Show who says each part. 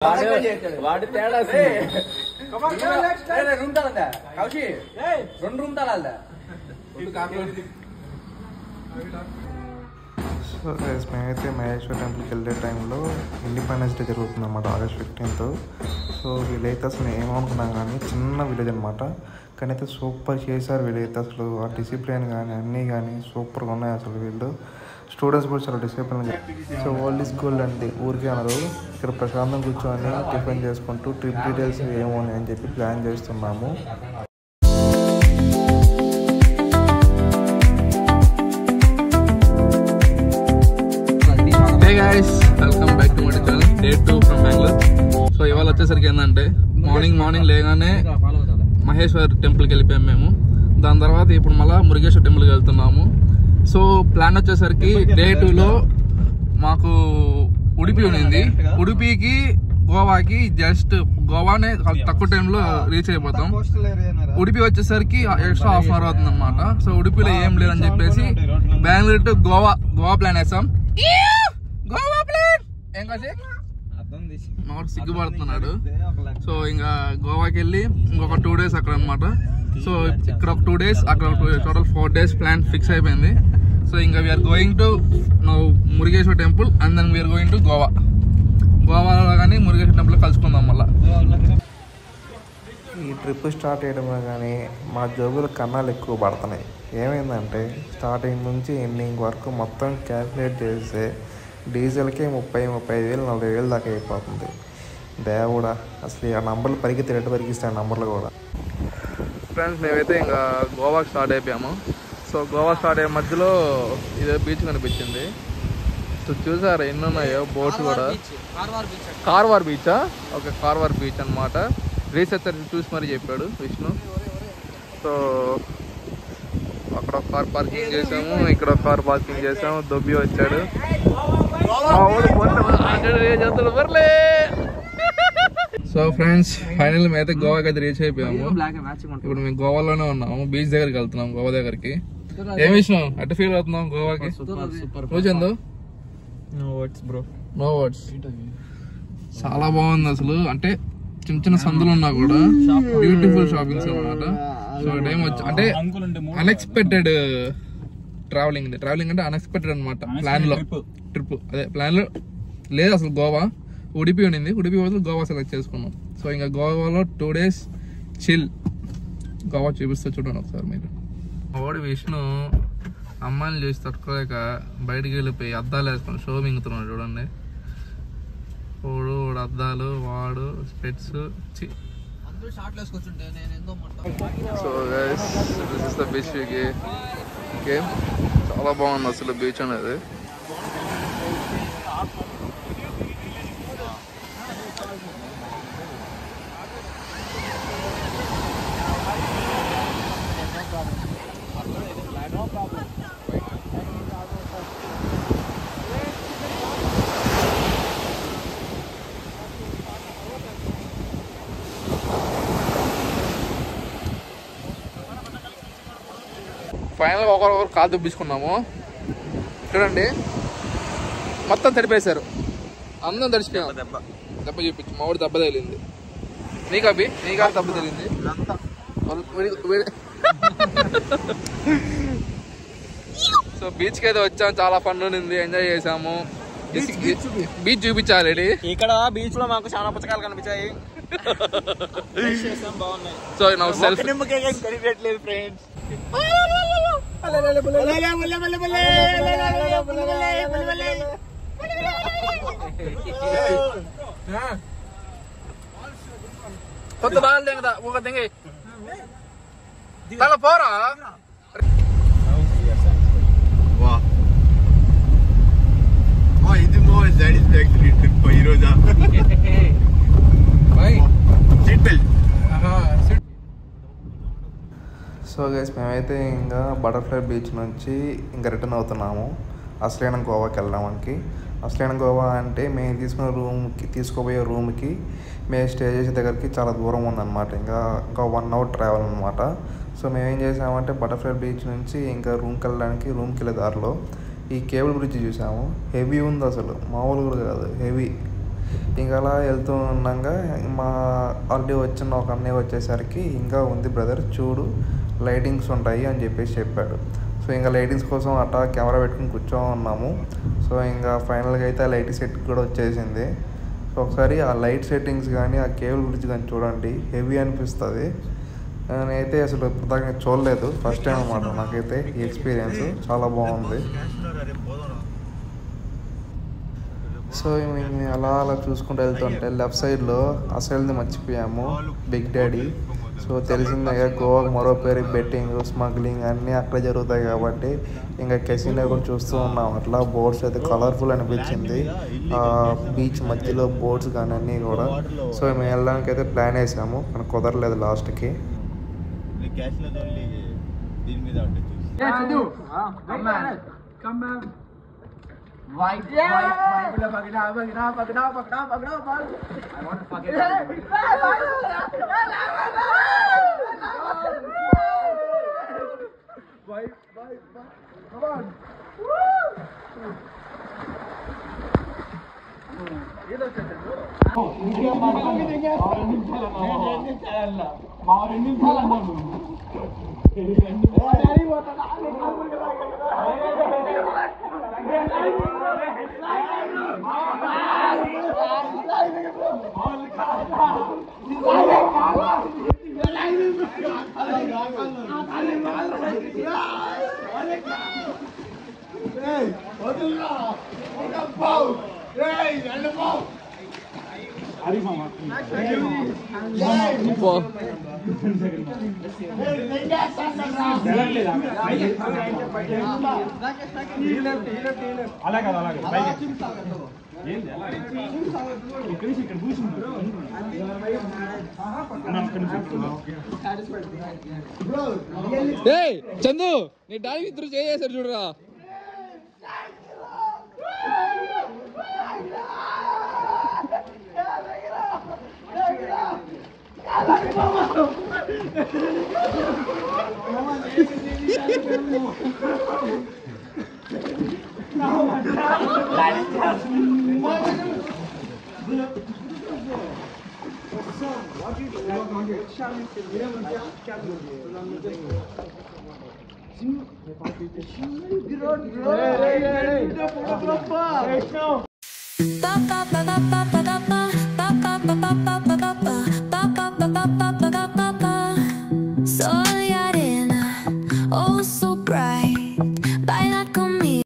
Speaker 1: వాడి తేడా
Speaker 2: రూమ్ తాళ Kaushi 2 room తాళాల
Speaker 3: so guys మేమైతే మహేశ్వర టెంపుల్కి వెళ్ళే టైంలో ఇండిపెండెన్స్ డే జరుగుతుంది అన్నమాట ఆగస్ట్ 15th. సో వీళ్ళైతే అసలు ఏమనుకున్నాం కానీ చిన్న విలేజ్ అనమాట, కానీ అయితే సూపర్ చేశారు వీళ్ళైతే. అసలు ఆ డిసిప్లిన్ కానీ అన్నీ కానీ సూపర్గా ఉన్నాయి. అసలు వీళ్ళు స్టూడెంట్స్ కూడా చాలా discipline. So old is gold అంటే ఊరికే అన్నారు. ఇక్కడ ప్రశాంతం కూర్చొని టిఫిన్ చేసుకుంటూ ట్రిప్ డీటెయిల్స్ ఏమో అని చెప్పి ప్లాన్ చేస్తున్నాము.
Speaker 1: Welcome back to my channel day 2 from Bengaluru. So ఇవాళ వచ్చేసరికి ఏంటంటే మార్నింగ్ లేగానే మహేశ్వర్ టెంపుల్కి వెళ్ళిపోయాము మేము. దాని తర్వాత ఇప్పుడు మళ్ళీ మురుగేశ్వర టెంపుల్కి వెళ్తున్నాము. సో ప్లాన్ వచ్చేసరికి డే 2లో మాకు ఉడిపి ఉన్నింది. ఉడిపికి గోవాకి జస్ట్ గోవానే తక్కువ టైంలో రీచ్ అయిపోతాం. ఉడిపి వచ్చేసరికి ఎక్స్ట్రా హాఫ్ అవర్ అవుతుంది అనమాట. సో ఉడిపిలో ఏం లేదని చెప్పేసి బెంగళూరు టు గోవా ప్లాన్ వేసాం. గోవా ప్లాన్ ఏం కాదు మాకు సిగ్గుపడుతున్నాడు. సో ఇంకా గోవాకి వెళ్ళి ఇంకొక 2 days అక్కడ అనమాట. సో ఇక్కడ ఒక 2 days అక్కడ ఒక 2 days total 4 days plan fix అయిపోయింది. సో ఇంకా we're going to Murudeshwar temple and then we're going to గోవాలో కానీ మురుగేశ్వర టెంపుల్ కలుసుకుందాం మళ్ళీ.
Speaker 3: ఈ ట్రిప్ స్టార్ట్ చేయడమే కానీ మా జోబులు కన్నాలు ఎక్కువ పడుతున్నాయి. ఏమైందంటే స్టార్టింగ్ నుంచి ఎండింగ్ వరకు మొత్తం క్యాల్కులేట్ చేస్తే డీజిల్కే 30,000-35,000 40,000 దాకా అయిపోతుంది. దేవుడా అసలు ఆ నంబర్లు పరిగిస్తాయి నంబర్లు కూడా.
Speaker 1: ఫ్రెండ్స్ మేమైతే ఇంకా గోవాకి స్టార్ట్ అయిపోయాము. సో గోవా స్టార్ట్ అయ్యే మధ్యలో ఇదే బీచ్ కనిపించింది. సో చూసారా ఎన్ని ఉన్నాయో బోట్స్ కూడా. కార్వార్ బీచా? ఓకే, కార్వార్ బీచ్ అనమాట. రీసెర్చర్ చూసి మరీ చెప్పాడు విష్ణు. సో అక్కడ ఒక కార్ పార్కింగ్ చేసాము, ఇక్కడ ఒక కార్ పార్కింగ్ చేసాము. దొబ్బి వచ్చాడు. సో ఫ్రెండ్స్ ఫైనల్ మేమైతే గోవాకి అయితే రీచ్ అయిపోయాము. ఇప్పుడు మేము గోవాలోనే ఉన్నాము, బీచ్ దగ్గరికి వెళ్తున్నాం, గోవా దగ్గరికి. ఏమి ఇష్టం అటు ఫీల్ అవుతున్నాం గోవాకి? రోజు నో వర్డ్స్. చాలా బాగుంది అసలు. అంటే చిన్న సందులు ఉన్నా కూడా బ్యూటిఫుల్ షాపింగ్స్ అనమాట. సో టైం వచ్చి అంటే అన్ఎక్స్పెక్టెడ్ ట్రావెలింగ్ అంటే అన్ఎక్స్పెక్టెడ్ అనమాట. ట్రిప్ అదే ప్లాన్ లో లేదు అసలు. గోవా ఉడిపి ఉండింది, ఉడిపి వదిలి గోవా సెలెక్ట్ చేసుకున్నాం. సో ఇంకా గోవాలో 2 days చిల్. గోవా చూపిస్తే చూడండి ఒకసారి మీరు. వాడు విష్ణు అమ్మాయిని చూసి తట్టుకోలేక బయటికి వెళ్ళిపోయి అద్దాలు వేసుకొని షో మింగుతున్నాడు చూడండి. వాడు అద్దాలు, వాడు specs. So guys this is the beach. Okay, చాలా బాగుంది అసలు బీచ్ అనేది. ఫైనల్గా ఒకరొకరు కాలు దుబ్బించుకున్నాము. చూడండి మొత్తం తడిపేశారు, అందరం తడిచిపోయాము. దెబ్బ చూపించు. మా వాడు దెబ్బ తగిలింది. నీకా దెబ్బ తగిలింది. సో బీచ్కి అయితే వచ్చాము, చాలా ఫన్ ఉంది, ఎంజాయ్ చేసాము. బీచ్ చూపించాలి
Speaker 2: ఇక్కడ. బీచ్ లో మాకు చాలా పుస్తకాలు కనిపించాయి.
Speaker 1: సో నా సెల్ఫ్
Speaker 2: కనిపించట్లేదు ఫ్రెండ్స్.
Speaker 1: కొత్త బాగా దింగదా ఒక దింగి తల పోరా.
Speaker 4: ఇది మోస్ట్ సాటిస్ఫాక్టరీ ట్రిప్ ఈ రోజా.
Speaker 3: సో గైస్ మేమైతే ఇంకా బటర్ఫ్లై బీచ్ నుంచి ఇంకా రిటర్న్ అవుతున్నాము అసలైన గోవాకి వెళ్ళడానికి. అసలైన గోవా అంటే మేము తీసుకోబోయే రూమ్కి మేము స్టే చేసే దగ్గరికి చాలా దూరం ఉందన్నమాట. ఇంకా 1 hour ట్రావెల్ అనమాట. సో మేము ఏం చేసామంటే బటర్ఫ్లై బీచ్ నుంచి ఇంకా రూమ్కి వెళ్ళే దారిలో ఈ కేబుల్ బ్రిడ్జ్ చూసాము. హెవీ ఉంది అసలు, మామూలు కూడా కాదు, హెవీ. ఇంకా అలా వెళ్తూ ఉన్నాగా మా ఆల్రెడీ వచ్చిన ఒక అన్నయ్య వచ్చేసరికి ఇంకా ఉంది బ్రదర్ చూడు లైటింగ్స్ ఉంటాయి అని చెప్పేసి చెప్పాడు. సో ఇంకా లైటింగ్స్ కోసం అట్టా కెమెరా పెట్టుకుని కూర్చొని ఉన్నాము. సో ఇంకా ఫైనల్గా అయితే ఆ లైట్ సెట్ కూడా వచ్చేసింది. సో ఒకసారి ఆ లైట్ సెట్టింగ్స్ కానీ ఆ కేబుల్ బ్రిడ్జ్ కానీ చూడండి, హెవీ అనిపిస్తుంది. నేనైతే అసలు ఇప్పుడు చూడలేదు, ఫస్ట్ టైం అన్నమాట నాకైతే ఈ ఎక్స్పీరియన్స్, చాలా బాగుంది. సో మేము అలా అలా చూసుకుంటూ వెళ్తుంటే లెఫ్ట్ సైడ్లో అసలుది మర్చిపోయాము, బిగ్ డాడీ. సో తెలిసిందే గోవాకు మరో పేరు బెట్టింగ్, స్మగ్లింగ్ అన్నీ అక్కడ జరుగుతాయి కాబట్టి ఇంకా కెసినో కూడా చూస్తూ ఉన్నాం. అట్లా బోట్స్ అయితే కలర్ఫుల్ అనిపించింది, బీచ్ మధ్యలో బోట్స్ కానీ అన్నీ కూడా. సో మేము వెళ్ళడానికి అయితే ప్లాన్ వేసాము కానీ కుదరలేదు లాస్ట్కి.
Speaker 1: చందు నీ డాడీ ఇద్దరు చేసేసారు చూడరా.
Speaker 5: Ba ba ba ba ba ba ba.